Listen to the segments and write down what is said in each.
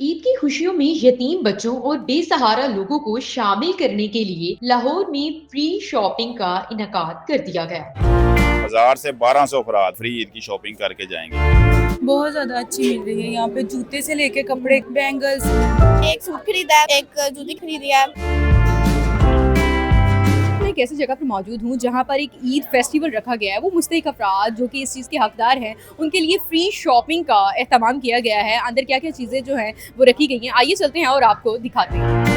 ईद की खुशियों में यतीम बच्चों और बेसहारा लोगों को शामिल करने के लिए लाहौर में फ्री शॉपिंग का इनकाद कर दिया गया। 1000 से 1200 अफराद फ्री ईद की शॉपिंग करके जाएंगे। बहुत ज़्यादा अच्छी मिल रही है यहाँ पे, जूते से लेके कपड़े, बैंगल्स। एक सूट खरीदा है, एक जूती खरीदी है। मैं एक ऐसी जगह पर मौजूद हूँ जहाँ पर एक ईद फेस्टिवल रखा गया है। वो मुस्तहिक अफराद जो कि इस चीज़ के हकदार हैं, उनके लिए फ्री शॉपिंग का एहतमाम किया गया है। अंदर क्या क्या चीज़ें जो हैं वो रखी गई हैं, आइए चलते हैं और आपको दिखाते हैं।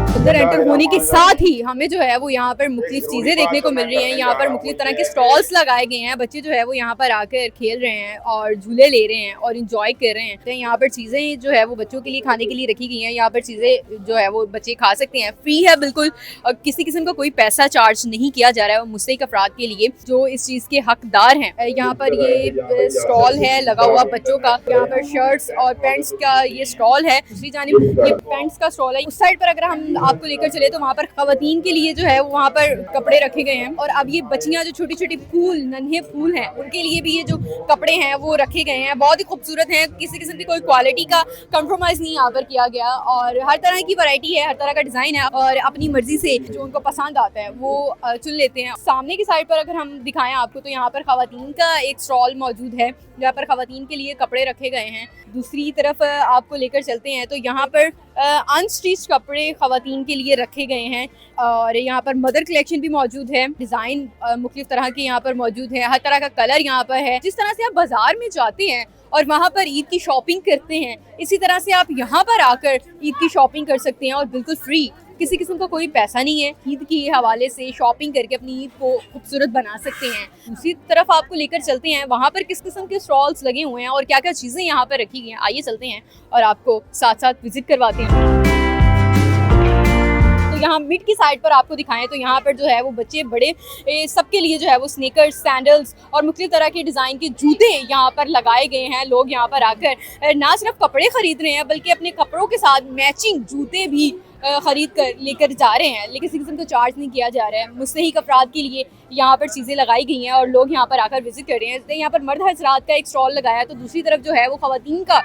अंदर एंटर होने के साथ ही हमें जो है वो यहाँ पर मुख्तलिफ चीज़ें देखने को मिल रही हैं। यहाँ पर मुख्तलिफ तरह के स्टॉल्स लगाए गए हैं। बच्चे जो है वो यहाँ पर आकर खेल रहे हैं और झूले ले रहे हैं और इंजॉय कर रहे हैं। तो यहाँ पर चीज़ें जो है वो बच्चों के लिए खाने के लिए रखी गई हैं। यहाँ पर चीज़ें जो है वो बच्चे खा सकते हैं, फ्री है बिल्कुल, और किसी किस्म का कोई पैसा चार्ज नहीं किया जा रहा है मुस्तहिक अफराद के लिए जो इस चीज़ के हकदार हैं। यहाँ पर ये स्टॉल है लगा हुआ बच्चों का। यहाँ पर शर्ट्स और पैंट्स का ये स्टॉल है। दूसरी जानिब ये पैंट्स का स्टॉल है। उस साइड पर अगर हम आपको लेकर चले तो वहाँ पर खवातीन के लिए जो है वहाँ पर कपड़े रखे गए हैं। और अब ये बच्चियाँ जो छोटी छोटी फूल, नन्हे फूल हैं, उनके लिए भी ये जो कपड़े हैं वो रखे गए हैं। बहुत ही खूबसूरत हैं, किसी किस्म की कोई क्वालिटी का कंप्रोमाइज़ नहीं यहाँ पर किया गया और हर तरह की वैरायटी है, हर तरह का डिज़ाइन है और अपनी मर्जी से जो उनको पसंद आता है वो चुन लेते हैं। सामने की साइड पर अगर हम दिखाएं आपको तो यहाँ पर खवातीन का एक स्टॉल मौजूद है जहाँ पर खवातीन के लिए कपड़े रखे गए हैं। दूसरी तरफ आपको लेकर चलते हैं तो यहाँ पर अनस्टिच कपड़े खवातीन के लिए रखे गए हैं और यहाँ पर मदर कलेक्शन भी मौजूद है। डिज़ाइन मुख्तलिफ तरह के यहाँ पर मौजूद है, हर तरह का कलर यहाँ पर है। जिस तरह से आप बाजार में जाते हैं और वहाँ पर ईद की शॉपिंग करते हैं, इसी तरह से आप यहाँ पर आकर ईद की शॉपिंग कर सकते हैं और बिल्कुल फ्री, किसी किस्म का कोई पैसा नहीं है। ईद के हवाले से शॉपिंग करके अपनी ईद को खूबसूरत बना सकते हैं। दूसरी तरफ आपको लेकर चलते हैं, वहाँ पर किस किस्म के स्टॉल्स लगे हुए हैं और क्या क्या चीज़ें यहाँ पर रखी गई हैं। आइए चलते हैं और आपको साथ साथ विजिट करवाते हैं। तो यहाँ मिड की साइड पर आपको दिखाएं तो यहाँ पर जो है वो बच्चे बड़े सबके लिए जो है वो स्नीकर्स, सैंडल्स और मुख्तलिफ तरह के डिज़ाइन के जूते यहाँ पर लगाए गए हैं। लोग यहाँ पर आकर ना सिर्फ कपड़े ख़रीद रहे हैं बल्कि अपने कपड़ों के साथ मैचिंग जूते भी ख़रीद कर लेकर जा रहे हैं, लेकिन किसी किस्म का चार्ज नहीं किया जा रहा है। मुस्तहिक अफराद के लिए यहाँ पर चीज़ें लगाई गई हैं और लोग यहाँ पर आकर विजिट कर रहे हैं। यहाँ पर मर्द हजरात का एक स्टॉल लगाया है तो दूसरी तरफ जो है वो ख़वातीन का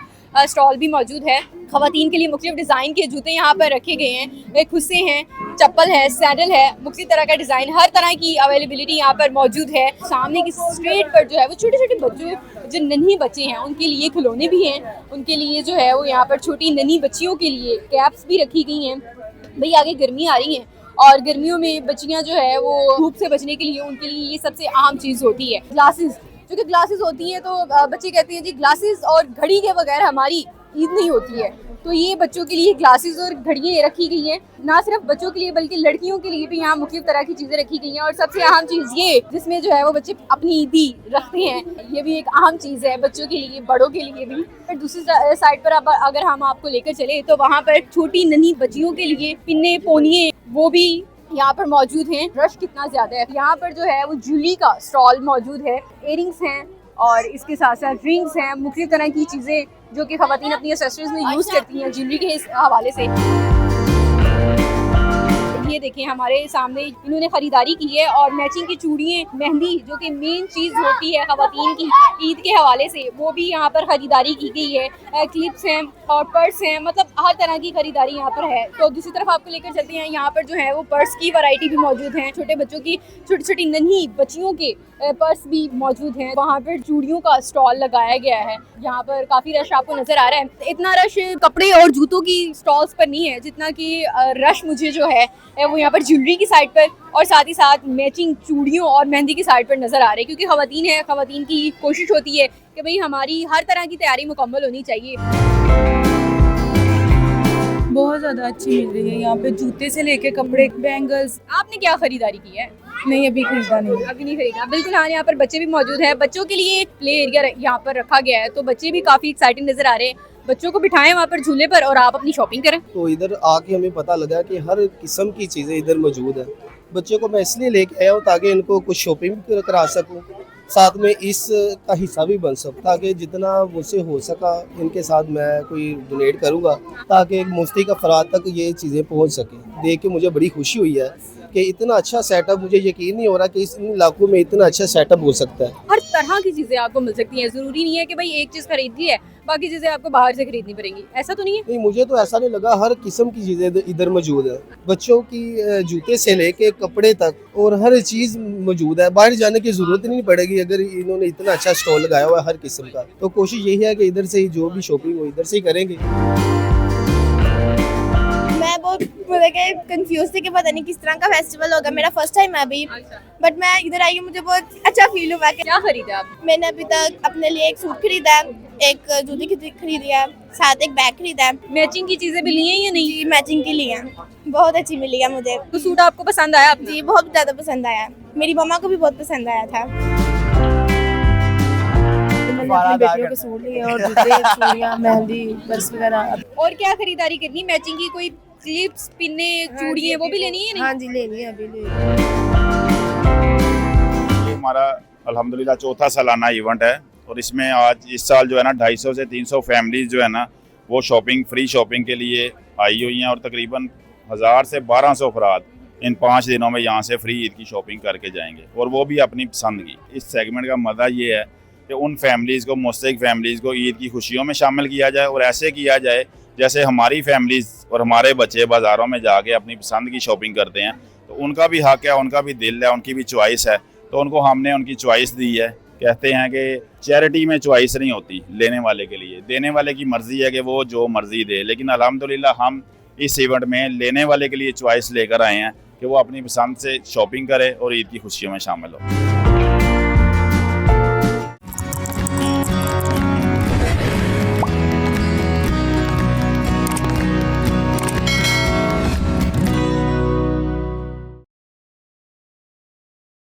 स्टॉल भी मौजूद है। ख़वातीन के लिए मुख्तलिफ डिज़ाइन के जूते यहाँ पर रखे गए हैं, खुस्से हैं, चप्पल है, सैंडल है, मुख्तलिफ तरह का डिज़ाइन, हर तरह की अवेलेबिलिटी यहाँ पर मौजूद है। सामने की स्ट्रीट पर जो है वो छोटे छोटे बच्चों, जो नन्ही बच्चे हैं, उनके लिए खिलौने भी हैं। उनके लिए जो है वो यहाँ पर छोटी नन्ही बच्चियों के लिए कैप्स भी रखी गई हैं। भाई आगे गर्मी आ रही है और गर्मियों में बच्चियाँ जो है वो धूप से बचने के लिए उनके लिए ये सबसे अहम चीज़ होती है ग्लासेस। क्योंकि ग्लासेस होती हैं तो बच्चे कहते हैं जी ग्लासेस और घड़ी के बगैर हमारी ईद नहीं होती है। तो ये बच्चों के लिए ग्लासेस और घड़ियाँ रखी गई हैं। ना सिर्फ बच्चों के लिए बल्कि लड़कियों के लिए भी यहाँ मुख्तलिफ तरह की चीज़ें रखी गई हैं। और सबसे अहम चीज़ ये जिसमें जो है वो बच्चे अपनी ईदी रखते हैं, ये भी एक अहम चीज़ है बच्चों के लिए, बड़ों के लिए भी। पर दूसरी साइड पर अब अगर हम आपको लेकर चले तो वहाँ पर छोटी नन्ही बच्चियों के लिए पिन्ने, पोनिए वो भी यहाँ पर मौजूद हैं। रश कितना ज़्यादा है। यहाँ पर जो है वो ज्वेलरी का स्टॉल मौजूद है, इयरिंग्स हैं और इसके साथ साथ रिंग्स हैं, मुख्तलिफ तरह की चीज़ें जो कि ख़वातीन अपनी एक्सेसरीज में यूज़ करती हैं ज्वेलरी के हवाले से। ये देखें हमारे सामने इन्होंने ख़रीदारी की है और मैचिंग की चूड़ियाँ, मेहंदी जो कि मेन चीज़ होती है ख़वातीन की ईद के हवाले से, वो भी यहाँ पर ख़रीदारी की गई है। क्लिप्स हैं और पर्स हैं, मतलब हर तरह की ख़रीदारी यहाँ पर है। तो दूसरी तरफ आपको लेकर चलते हैं, यहाँ पर जो है वो पर्स की वैरायटी भी मौजूद है। छोटे बच्चों की छोटी छोटी नन्ही बच्चियों के पर्स भी मौजूद हैं। वहाँ पर चूड़ियों का स्टॉल लगाया गया है। यहाँ पर काफ़ी रश आपको नज़र आ रहा है। इतना रश कपड़े और जूतों की स्टॉल्स पर नहीं है जितना कि रश मुझे जो है वो यहाँ पर ज्वेलरी की साइड पर और साथ ही साथ मैचिंग चूड़ियों और मेहंदी की साइड पर नज़र आ रहे हैं। क्योंकि ख़वातीन है, ख़वातीन की कोशिश होती है कि भाई हमारी हर तरह की तैयारी मुकम्मल होनी चाहिए। बहुत ज़्यादा अच्छी मिल रही है यहाँ पे, जूते से लेके कपड़े, बैंगल्स। आपने क्या खरीदारी की है? नहीं, अभी खरीदा नहीं। अभी नहीं खरीदा। बिल्कुल हाँ, यहाँ पर बच्चे भी मौजूद हैं। बच्चों के लिए प्ले एरिया यहाँ पर रखा गया है तो बच्चे भी काफ़ी एक्साइटेड नज़र आ रहे हैं। बच्चों को बिठाएं वहाँ पर झूले पर और आप अपनी शॉपिंग करें। तो इधर आके हमें पता लगा कि हर किस्म की चीज़ें इधर मौजूद है। बच्चों को मैं इसलिए लेके आया हूँ ताकि इनको कुछ शॉपिंग भी करा सकूँ, साथ में इसका हिस्सा भी बन सकूँ, ताकि जितना मुझसे हो सका इनके साथ मैं कोई डोनेट करूँगा ताकि एक मुस्तहिक अफराद तक ये चीज़ें पहुँच सकें। देख के मुझे बड़ी खुशी हुई है कि इतना अच्छा सेटअप, मुझे यकीन नहीं हो रहा कि इन इलाकों में इतना अच्छा सेटअप हो सकता है। हर तरह की चीज़ें आपको मिल सकती हैं। ज़रूरी नहीं है कि भाई एक चीज़ खरीद ली है बाकी चीजें आपको बाहर से खरीदनी पड़ेंगी, ऐसा तो नहीं है? नहीं, मुझे तो ऐसा नहीं लगा, हर किस्म की चीज़ें इधर मौजूद है। बच्चों की जूते से लेके कपड़े तक और हर चीज़ मौजूद है। बाहर जाने की ज़रूरत नहीं पड़ेगी अगर इन्होंने इतना अच्छा स्टॉल लगाया हुआ है हर किस्म का। तो कोशिश यही है कि इधर से ही जो भी शॉपिंग हो इधर से ही करेंगे। मैं बहुत कंफ्यूज थी कि पता नहीं किस तरह का फेस्टिवल होगा, मेरा फर्स्ट टाइम है अभी, बट मैं इधर आई हूँ, मुझे बहुत अच्छा फील हुआ। क्या खरीदा आप? मैंने अभी तक अपने लिए एक सूट खरीदा है, एक जूती खरीदी है, साथ एक बैग खरीदा है। मैचिंग की चीजें भी ली हैं या नहीं? जी मैचिंग की ली है, बहुत अच्छी मिली है मुझे। तो सूट आपको पसंद आया आपने? जी बहुत ज़्यादा पसंद आया, मेरी मम्मा को भी बहुत पसंद आया था। मैंने अपनी बेटियों के सूट लिए और जूते, चूड़ियां, मेहंदी, पर्स वगैरह। और क्या खरीदारी करनी? मैचिंग की कोई क्लिप्स, पिन्ने, चूड़ियां वो भी लेनी है नहीं? हाँ जी लेनी है, अभी लेनी है। ये हमारा अल्हम्दुलिल्लाह चौथा सालाना इवेंट है और इसमें आज इस साल जो है ना 250 से 300 फैमिलीज जो है ना वो फ्री शॉपिंग के लिए आई हुई हैं और तकरीबन 1000 से 1200 अफराद इन 5 दिनों में यहाँ से फ्री ईद की शॉपिंग करके जाएंगे और वो भी अपनी पसंद की। इस सेगमेंट का मज़ा ये है कि उन फैमिलीज़ को, मुस्तहिक फैमिलीज़ को ईद की खुशियों में शामिल किया जाए और ऐसे किया जाए जैसे हमारी फैमिलीज़ और हमारे बच्चे बाज़ारों में जाके अपनी पसंद की शॉपिंग करते हैं। तो उनका भी हक है, उनका भी दिल है, उनकी भी चॉइस है, तो उनको हमने उनकी चॉइस दी है। कहते हैं कि चैरिटी में चॉइस नहीं होती, लेने वाले के लिए, देने वाले की मर्ज़ी है कि वो जो मर्ज़ी दे। लेकिन अल्हम्दुलिल्लाह हम इस इवेंट में लेने वाले के लिए चॉइस लेकर आए हैं कि वो अपनी पसंद से शॉपिंग करे और ईद की खुशियों में शामिल हो।